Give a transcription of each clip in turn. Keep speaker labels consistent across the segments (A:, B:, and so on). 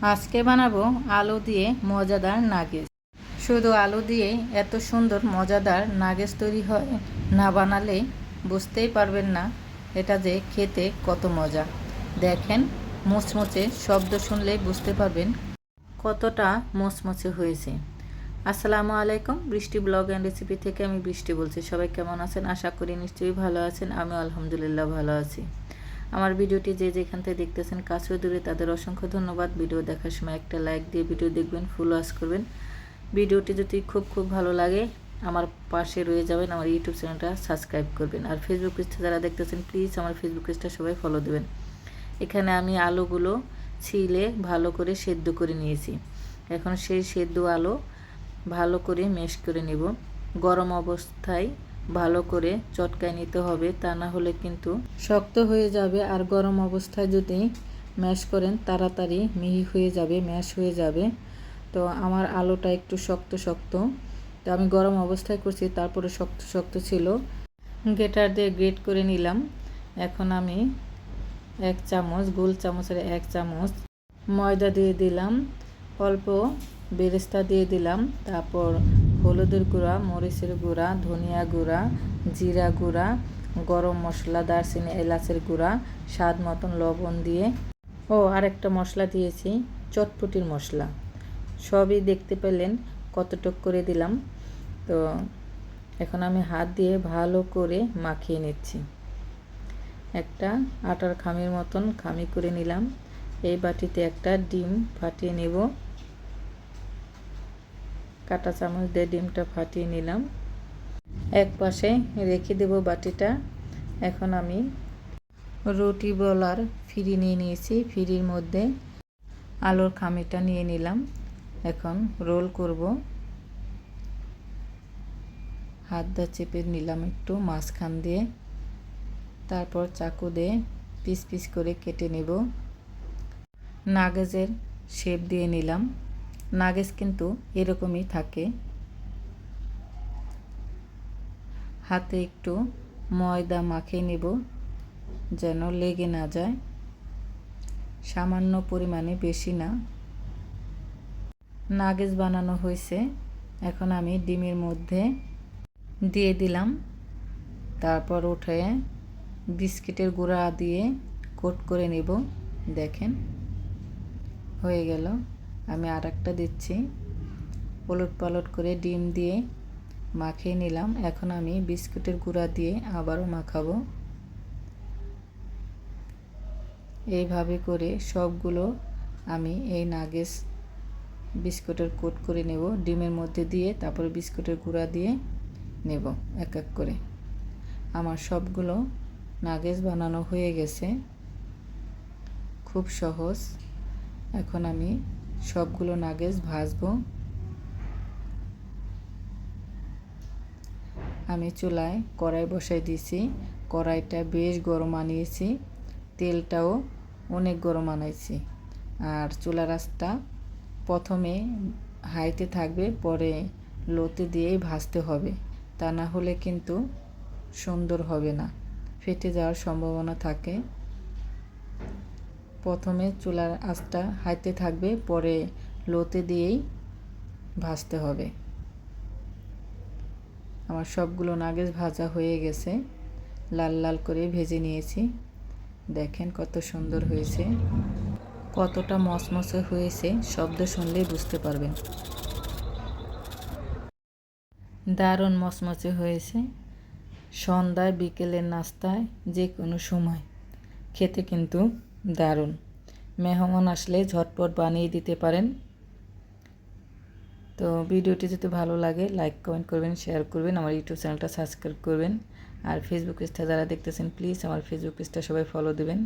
A: আজকে বানাবো আলু দিয়ে মজাদার নাগেটস। শুধু আলু দিয়ে এত সুন্দর মজাদার নাগেটস তৈরি হয়, না বানালে বুঝতেই পারবেন না এটা যে খেতে কত মজা। দেখেন, মুচমুচে শব্দ শুনলেই বুঝতে পারবেন কতটা মুচমুচে হয়েছে। আসসালামু আলাইকুম, বৃষ্টি ব্লগ অ্যান্ড রেসিপি থেকে আমি বৃষ্টি বলছি। সবাই কেমন আছেন? আশা করি নিশ্চয়ই ভালো আছেন। আমি আলহামদুলিল্লাহ ভালো আছি। আমার ভিডিওটি যে যেখান থেকে দেখতেছেন কাছে দূরে তাদের অসংখ্য ধন্যবাদ। ভিডিও দেখার সময় একটা লাইক দিয়ে ভিডিও দেখবেন, ফুল ওয়াচ করবেন। ভিডিওটি যদি খুব ভালো লাগে আমার পাশে রয়ে যাবেন, আমার ইউটিউব চ্যানেলটা সাবস্ক্রাইব করবেন। আর ফেসবুক পেজটা যারা দেখতেছেন প্লিজ আমার ফেসবুক পেজটা সবাই ফলো দেবেন। এখানে আমি আলুগুলো ছিলে ভালো করে সেদ্ধ করে নিয়েছি। এখন সেই সেদ্ধ আলু ভালো করে ম্যাশ করে নেব। গরম অবস্থায় ভালো করে চটকায় নিতে হবে, তা না হলে কিন্তু শক্ত হয়ে যাবে। আর গরম অবস্থায় যদি ম্যাশ করেন তাড়াতাড়ি মিহি হয়ে যাবে, ম্যাশ হয়ে যাবে। তো আমার আলুটা একটু শক্ত তো আমি গরম অবস্থায় করছি, তারপরে শক্ত ছিল। গ্রেটার দিয়ে গ্রেট করে নিলাম। এখন আমি 1 চামচ, গোল চামচের 1 চামচ ময়দা দিয়ে দিলাম, অল্প বেরেস্তা দিয়ে দিলাম, তারপর হলুদের গুঁড়া, মরিচের গুঁড়া, ধনিয়া গুঁড়া, জিরা গুঁড়া, গরম মশলা, দারচিনি, এলাচের গুঁড়া, স্বাদ মতন লবণ দিয়ে আরেকটা মশলা দিয়েছি, চটপটির মশলা। সবই দেখতে পেলেন কতটুক করে দিলাম। তো এখন আমি হাত দিয়ে ভালো করে মাখিয়ে নিচ্ছি। একটা আটার খামির মতন খামি করে নিলাম। এই বাটিতে একটা ডিম ফাটিয়ে নেব। কাঁটা চামচ দিয়ে ডিমটা ফাটিয়ে নিলাম, এক পাশে রেখে দেব বাটিটা। এখন আমি রুটি বলার ফিরি নিয়ে নিয়েছি, ফিরির মধ্যে আলুর খামিটা নিয়ে নিলাম। এখন রোল করব। হাত দিয়ে চেপে নিলাম একটু মাঝখান দিয়ে, তারপর চাকু দিয়ে পিস করে কেটে নেব। নাগেজের শেপ দিয়ে নিলাম। নাগেজ কিন্তু এরকমই থাকে। হাতে একটু ময়দা মাখিয়ে নেব যেন লেগে না যায়, সামান্য পরিমাণে, বেশি না। নাগেজ বানানো হয়েছে। এখন আমি ডিমের মধ্যে দিয়ে দিলাম, তারপর উঠে বিস্কিটের গুঁড়া দিয়ে কোট করে নেব। দেখেন হয়ে গেল। আমি আরেকটা দিচ্ছি, পালট করে ডিম দিয়ে মাখিয়ে নিলাম। এখন আমি বিস্কুটের গুঁড়া দিয়ে আবারও মাখাবো। এইভাবে করে সবগুলো আমি এই নাগেটস বিস্কুটের কোট করে নেব, ডিমের মধ্যে দিয়ে, তারপরে বিস্কুটের গুঁড়া দিয়ে নেব এক করে। আমার সবগুলো নাগেটস বানানো হয়ে গেছে, খুব সহজ। এখন আমি সবগুলো নাগেটস ভাজবো। আমি চুলায় কড়াই বসাই দিয়েছি। কড়াইটা বেশ গরম আনিয়েছি, তেলটাও অনেক গরম আনাইছি। আর চুলার আঁচটা প্রথমে হাইতে থাকবে, পরে লোতে দিয়েই ভাজতে হবে, তা না হলে কিন্তু সুন্দর হবে না, ফেটে যাওয়ার সম্ভাবনা থাকে। প্রথমে চুলার আঁচটা হাইতে থাকবে, পরে লোতে দিয়েই ভাজতে হবে। আমার সবগুলো নাগেটস ভাজা হয়ে গেছে, লাল করে ভেজে নিয়েছি। দেখেন কত সুন্দর হয়েছে, কতটা মচমচে হয়েছে, শব্দ শুনলেই বুঝতে পারবেন। দারুণ মচমচে হয়েছে। সন্ধ্যায়, বিকেলের নাস্তায়, যে কোনো সময় খেতে কিন্তু দারুণ। মেহমান আসলে ঝটপট বানিয়ে দিতে পারেন। তো ভিডিওটি যদি ভালো লাগে লাইক কমেন্ট করবেন, শেয়ার করবেন, আমার ইউটিউব চ্যানেলটা সাবস্ক্রাইব করবেন। আর ফেসবুক পেজটা যারা দেখতেছেন প্লিজ আমার ফেসবুক পেজটা সবাই ফলো দেবেন।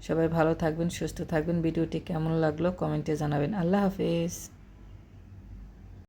A: সবাই ভালো থাকবেন, সুস্থ থাকবেন। ভিডিওটি কেমন লাগলো কমেন্টে জানাবেন। আল্লাহ হাফেজ।